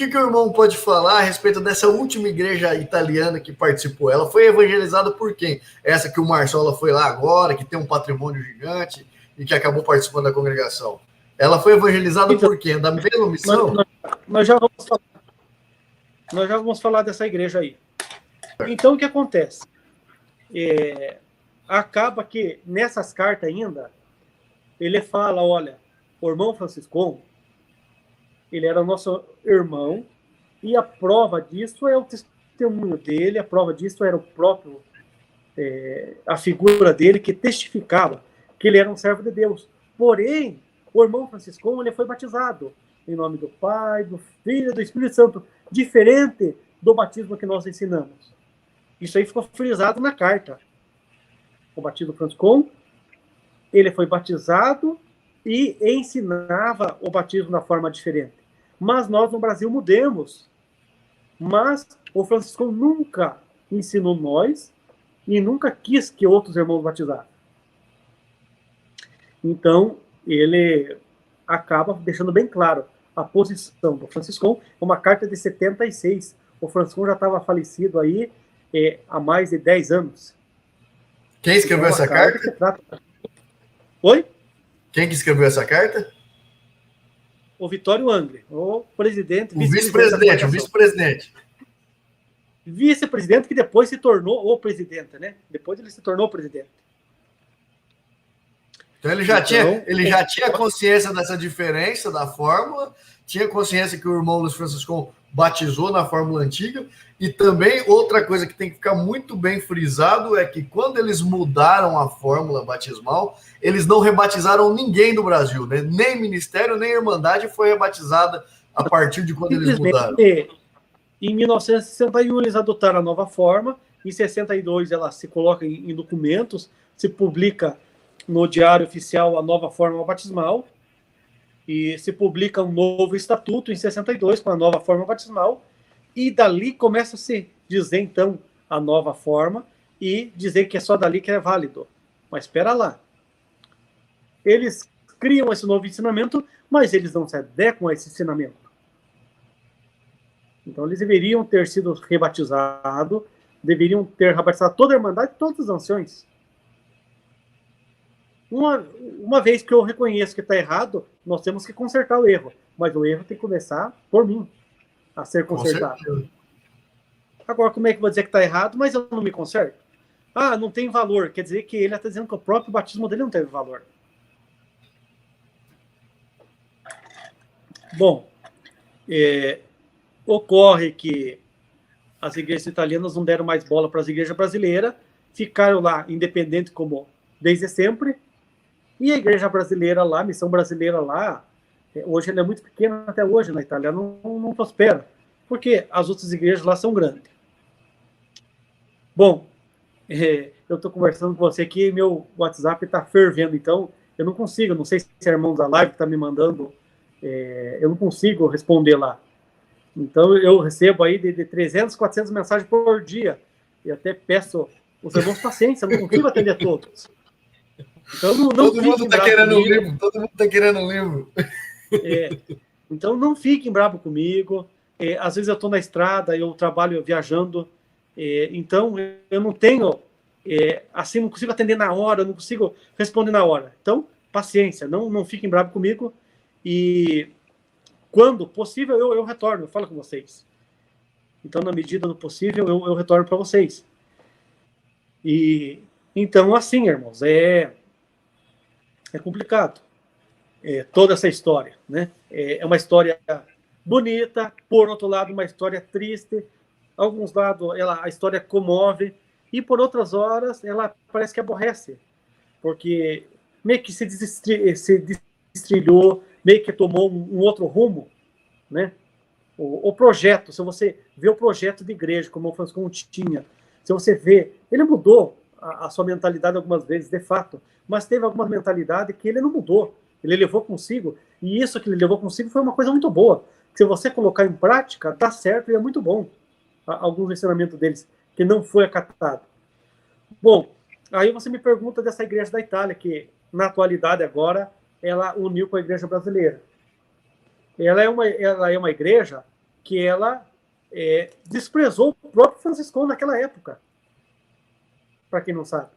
que o irmão pode falar a respeito dessa última igreja italiana que participou? Ela foi evangelizada por quem? Essa que o Marçola foi lá agora, que tem um patrimônio gigante e que acabou participando da congregação. Ela foi evangelizada por quem? Da mesma missão? Nós já vamos falar dessa igreja aí. Então, o que acontece? Acaba que, nessas cartas ainda, ele fala, olha, o irmão Francisco, ele era nosso irmão, e a prova disso é o testemunho dele, a prova disso era o próprio, a figura dele, que testificava que ele era um servo de Deus. Porém, o irmão Francisco, ele foi batizado em nome do Pai, do Filho e do Espírito Santo, diferente do batismo que nós ensinamos. Isso aí ficou frisado na carta. O batismo Francisco, ele foi batizado e ensinava o batismo da forma diferente. Mas nós no Brasil mudamos. Mas o Francisco nunca ensinou nós e nunca quis que outros irmãos batizassem. Então, ele acaba deixando bem claro a posição do Francisco. Uma carta de 76. O Francisco já estava falecido aí há mais de 10 anos. Quem escreveu essa carta? Oi? Quem que escreveu essa carta? O Vitório Angli, o presidente. O vice-presidente, o vice-presidente. Vice-presidente que depois se tornou o presidente, né? Depois ele se tornou presidente. Então ele já tinha consciência dessa diferença da fórmula, tinha consciência que o irmão Luiz Francisco batizou na fórmula antiga, e também outra coisa que tem que ficar muito bem frisado é que quando eles mudaram a fórmula batismal, eles não rebatizaram ninguém do Brasil, né? Nem ministério, nem irmandade foi rebatizada a partir de quando eles mudaram. Em 1961 eles adotaram a nova forma, em 62 ela se coloca em documentos, se publica no Diário Oficial a nova forma batismal, e se publica um novo estatuto em 62 com a nova forma batismal, e dali começa a se dizer, então, a nova forma, e dizer que é só dali que é válido. Mas espera lá. Eles criam esse novo ensinamento, mas eles não se adequam a esse ensinamento. Então, eles deveriam ter sido rebatizados, deveriam ter rebatizado toda a Irmandade e todos os anciões. Uma vez que eu reconheço que está errado, nós temos que consertar o erro. Mas o erro tem que começar por mim, a ser consertado. Agora, como é que eu vou dizer que está errado, mas eu não me conserto? Ah, não tem valor. Quer dizer que ele está dizendo que o próprio batismo dele não teve valor. Bom, ocorre que as igrejas italianas não deram mais bola para as igrejas brasileiras, ficaram lá independentes como desde sempre, e a igreja brasileira lá, a missão brasileira lá, hoje ela é muito pequena até hoje na Itália, não prospera, porque as outras igrejas lá são grandes. Bom, eu estou conversando com você aqui, meu WhatsApp está fervendo, então eu não consigo, não sei se é irmão da live que está me mandando, eu não consigo responder lá. Então eu recebo aí de 300, 400 mensagens por dia, e até peço os irmãos paciência, eu não consigo atender todos. Então, todo mundo está querendo um livro, todo mundo está querendo um livro. Então não fiquem bravos comigo. Às vezes eu estou na estrada, eu trabalho viajando, então eu não tenho, assim, não consigo atender na hora, não consigo responder na hora. Então, paciência, não fiquem bravos comigo, e quando possível eu retorno, eu falo com vocês. Então, na medida do possível, eu retorno para vocês. E então, assim, irmãos, é complicado. Toda essa história, né? É uma história bonita, por outro lado, uma história triste. Alguns lados, a história comove, e por outras horas, ela parece que aborrece, porque meio que se destrilhou, meio que tomou um outro rumo, né? O projeto, se você vê o projeto de igreja, como o Francisco tinha, se você vê, ele mudou a sua mentalidade algumas vezes, de fato, mas teve alguma mentalidade que ele não mudou, ele levou consigo, e isso que ele levou consigo foi uma coisa muito boa, que se você colocar em prática, dá certo e é muito bom, alguns ensinamentos deles, que não foi acatado. Bom, aí você me pergunta dessa igreja da Itália, que na atualidade agora, ela uniu com a igreja brasileira. Ela é uma igreja que ela desprezou o próprio Franciscão naquela época. Para quem não sabe.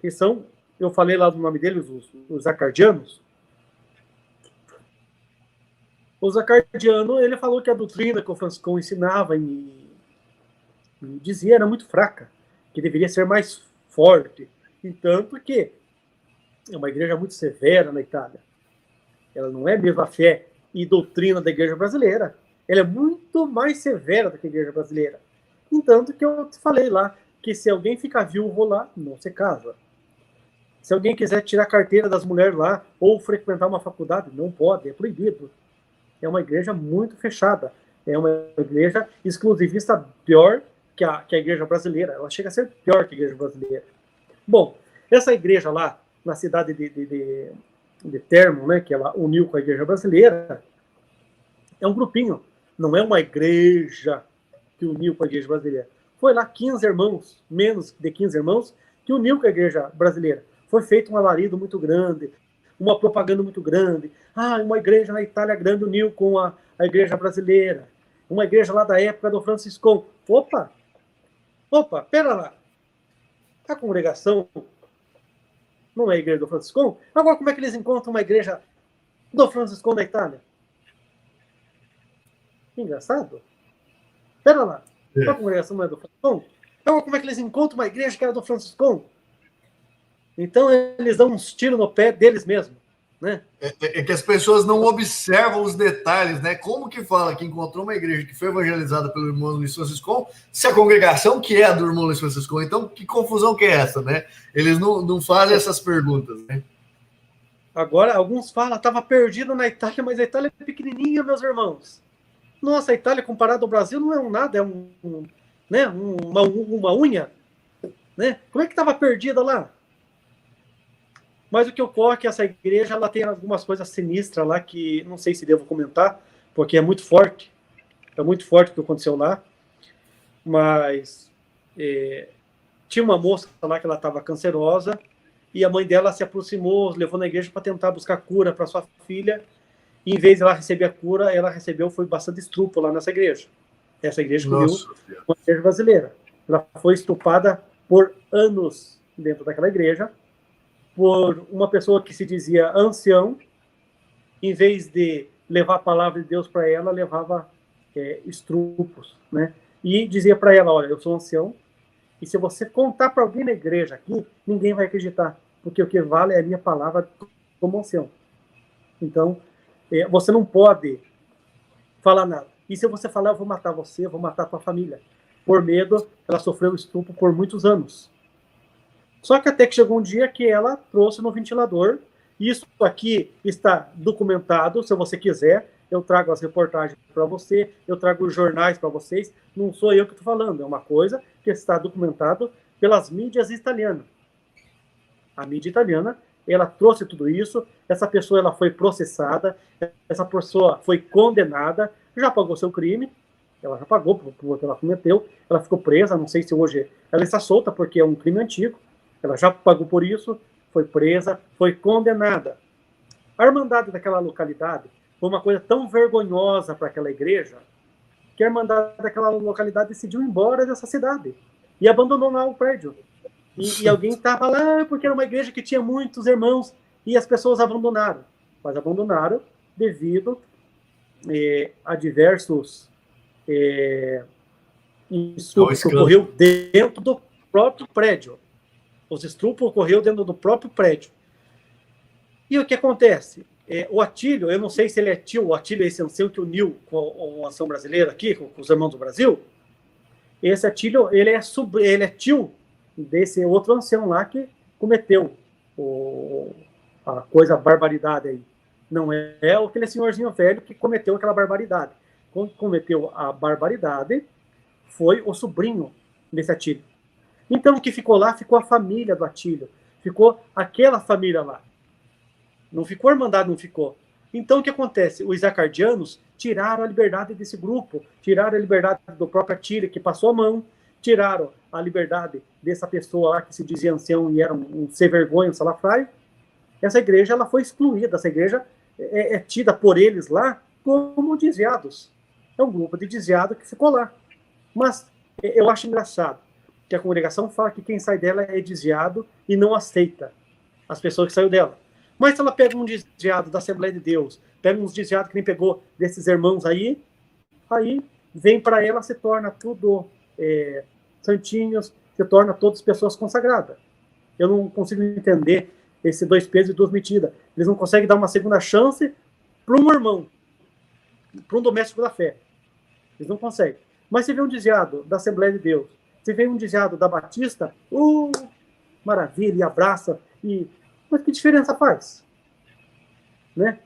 Que são, eu falei lá do nome deles, os acardianos. Os acardianos, ele falou que a doutrina que o Franciscão ensinava e dizia era muito fraca, que deveria ser mais forte. E tanto que é uma igreja muito severa na Itália. Ela não é mesmo a fé e doutrina da igreja brasileira. Ela é muito mais severa do que a igreja brasileira. Entanto que eu te falei lá, que se alguém ficar viúvo lá, não se casa. Se alguém quiser tirar a carteira das mulheres lá, ou frequentar uma faculdade, não pode, é proibido. É uma igreja muito fechada. É uma igreja exclusivista pior que a igreja brasileira. Ela chega a ser pior que a igreja brasileira. Bom, essa igreja lá, na cidade de Termo, né, que ela uniu com a igreja brasileira, é um grupinho. Não é uma igreja que uniu com a igreja brasileira. Foi lá 15 irmãos, menos de 15 irmãos, que uniu com a igreja brasileira. Foi feito um alarido muito grande, uma propaganda muito grande. Uma igreja na Itália grande uniu com a igreja brasileira. Uma igreja lá da época do Franciscão. Opa, pera lá. A congregação não é a igreja do Franciscão? Agora, como é que eles encontram uma igreja do Franciscão da Itália? Engraçado. Pera lá. A congregação não é do Franciscão? Agora, como é que eles encontram uma igreja que era do Franciscão? Então, eles dão uns tiros no pé deles mesmos. Né? É que as pessoas não observam os detalhes, né? Como que fala que encontrou uma igreja que foi evangelizada pelo irmão Luiz Franciscão, se a congregação que é a do irmão Luiz Franciscão? Então, que confusão que é essa, né? Eles não fazem essas perguntas, né? Agora, alguns falam, estava perdido na Itália, mas a Itália é pequenininha, meus irmãos. Nossa, a Itália, comparado ao Brasil, não é um nada, é uma unha. Né? Como é que estava perdida lá? Mas o que ocorre é que essa igreja ela tem algumas coisas sinistras lá que não sei se devo comentar, porque é muito forte. É muito forte o que aconteceu lá. Mas tinha uma moça lá que ela estava cancerosa e a mãe dela se aproximou, levou na igreja para tentar buscar cura para sua filha. E em vez de ela receber a cura, ela recebeu foi bastante estupro lá nessa igreja. Essa igreja que uniu com a igreja brasileira. Ela foi estuprada por anos dentro daquela igreja por uma pessoa que se dizia ancião, em vez de levar a palavra de Deus para ela, levava estrupos, né? E dizia para ela, olha, eu sou ancião, e se você contar para alguém na igreja aqui, ninguém vai acreditar, porque o que vale é a minha palavra como ancião. Então, você não pode falar nada. E se você falar, eu vou matar você, eu vou matar a tua família. Por medo, ela sofreu estupro por muitos anos. Só que até que chegou um dia que ela trouxe no ventilador. Isso aqui está documentado, se você quiser. Eu trago as reportagens para você, eu trago os jornais para vocês. Não sou eu que estou falando, é uma coisa que está documentado pelas mídias italianas. A mídia italiana, ela trouxe tudo isso. Essa pessoa ela foi processada, essa pessoa foi condenada, já pagou seu crime. Ela já pagou por que ela cometeu. Ela ficou presa, não sei se hoje ela está solta, porque é um crime antigo. Ela já pagou por isso, foi presa, foi condenada. A irmandade daquela localidade foi uma coisa tão vergonhosa para aquela igreja que a irmandade daquela localidade decidiu ir embora dessa cidade e abandonou lá o prédio. E alguém estava lá porque era uma igreja que tinha muitos irmãos e as pessoas abandonaram. Mas abandonaram devido a diversos estupros que ocorreu dentro do próprio prédio. Os estupros ocorreu dentro do próprio prédio. E o que acontece? O Atílio, eu não sei se ele é tio, o Atílio é esse ancião que uniu com a ação brasileira aqui, com os irmãos do Brasil. Esse Atílio, ele é tio desse outro ancião lá que cometeu a barbaridade aí. Não é aquele senhorzinho velho que cometeu aquela barbaridade. Quem cometeu a barbaridade foi o sobrinho desse Atílio. Então, o que ficou lá, ficou a família do Atílio. Ficou aquela família lá. Não ficou a irmandade, não ficou. Então, o que acontece? Os acardianos tiraram a liberdade desse grupo, tiraram a liberdade do próprio Atílio, que passou a mão, tiraram a liberdade dessa pessoa lá que se dizia ancião e era um sem-vergonha, um salafrário. Essa igreja ela foi excluída. Essa igreja é tida por eles lá como desviados. é um grupo de desviado que ficou lá. Mas eu acho engraçado que a congregação fala que quem sai dela é desviado e não aceita as pessoas que saíram dela. Mas se ela pega um desviado da Assembleia de Deus, pega uns desviados que nem pegou desses irmãos aí vem para ela, se torna tudo santinhos, se torna todas pessoas consagradas. Eu não consigo entender esse 2 pesos e 2 medidas. Eles não conseguem dar uma segunda chance para um irmão, para um doméstico da fé. Eles não conseguem. Mas se vê um desviado da Assembleia de Deus, se vê um desviado da Batista, maravilha, e abraça. Mas que diferença faz? Né?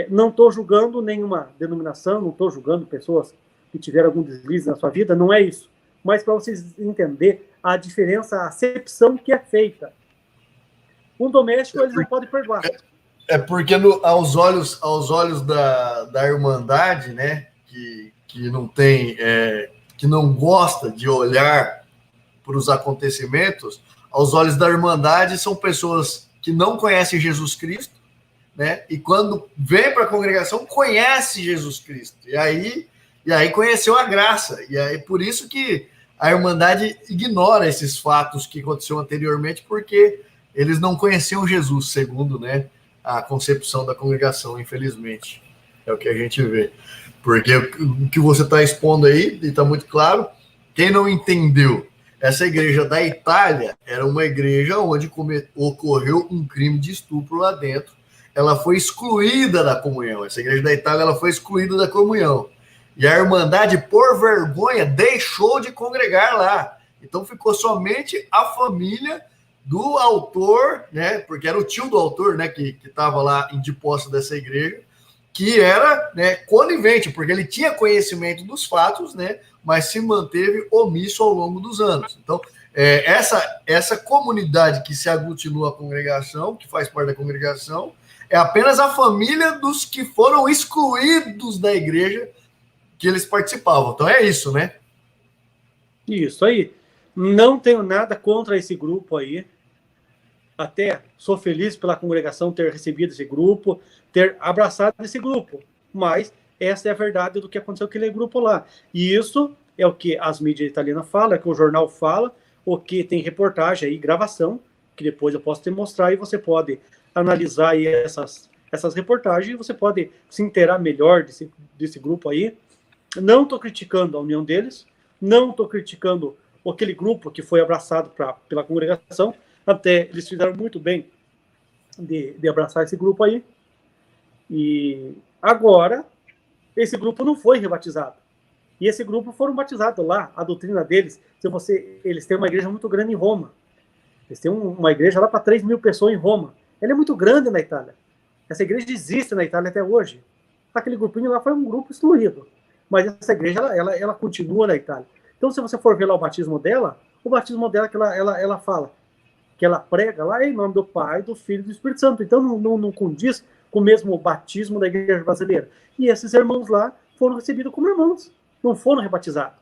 Não estou julgando nenhuma denominação, não estou julgando pessoas que tiveram algum deslize na sua vida, não é isso. Mas para vocês entenderem a diferença, a acepção que é feita. Um doméstico, eles não podem perdoar. Porque aos olhos da Irmandade, né, que não tem, que não gosta de olhar para os acontecimentos, aos olhos da Irmandade são pessoas que não conhecem Jesus Cristo, né, e quando vem para a congregação conhece Jesus Cristo, e aí conheceu a graça, e aí por isso que a Irmandade ignora esses fatos que aconteceram anteriormente, porque eles não conheciam Jesus, segundo, né, a concepção da congregação, infelizmente. É o que a gente vê. Porque o que você está expondo aí, e está muito claro, quem não entendeu, essa igreja da Itália era uma igreja onde ocorreu um crime de estupro lá dentro. Ela foi excluída da comunhão. Essa igreja da Itália ela foi excluída da comunhão. E a Irmandade, por vergonha, deixou de congregar lá. Então ficou somente a família do autor, né, porque era o tio do autor, né, que estava lá de posse dessa igreja, que era, né, conivente, porque ele tinha conhecimento dos fatos, né, mas se manteve omisso ao longo dos anos. Então, essa comunidade que se aglutinou à congregação, que faz parte da congregação, é apenas a família dos que foram excluídos da igreja que eles participavam. Então é isso, né? Isso aí. Não tenho nada contra esse grupo aí. Até sou feliz pela congregação ter recebido esse grupo, ter abraçado esse grupo. Mas essa é a verdade do que aconteceu com aquele grupo lá. E isso é o que as mídias italianas falam, é o que o jornal fala, o que tem reportagem aí, gravação, que depois eu posso te mostrar e você pode analisar aí essas reportagens e você pode se inteirar melhor desse grupo aí. Não estou criticando a união deles, não estou criticando aquele grupo que foi abraçado pela congregação, até eles fizeram muito bem de abraçar esse grupo aí. E agora, esse grupo não foi rebatizado. E esse grupo foram batizados lá, a doutrina deles, eles têm uma igreja muito grande em Roma. Eles têm uma igreja lá para 3 mil pessoas em Roma. Ela é muito grande na Itália. Essa igreja existe na Itália até hoje. Aquele grupinho lá foi um grupo excluído. Mas essa igreja, ela continua na Itália. Então, se você for ver lá o batismo dela que ela fala, que ela prega lá em nome do Pai, do Filho e do Espírito Santo. Então, não condiz com o mesmo batismo da igreja brasileira. E esses irmãos lá foram recebidos como irmãos, não foram rebatizados.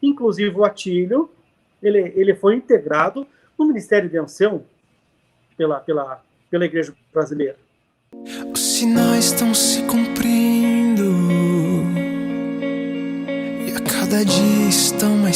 Inclusive, o Atílio, ele foi integrado no Ministério de Ancião pela igreja brasileira. Os sinais estão se cumprindo e a cada dia estão mais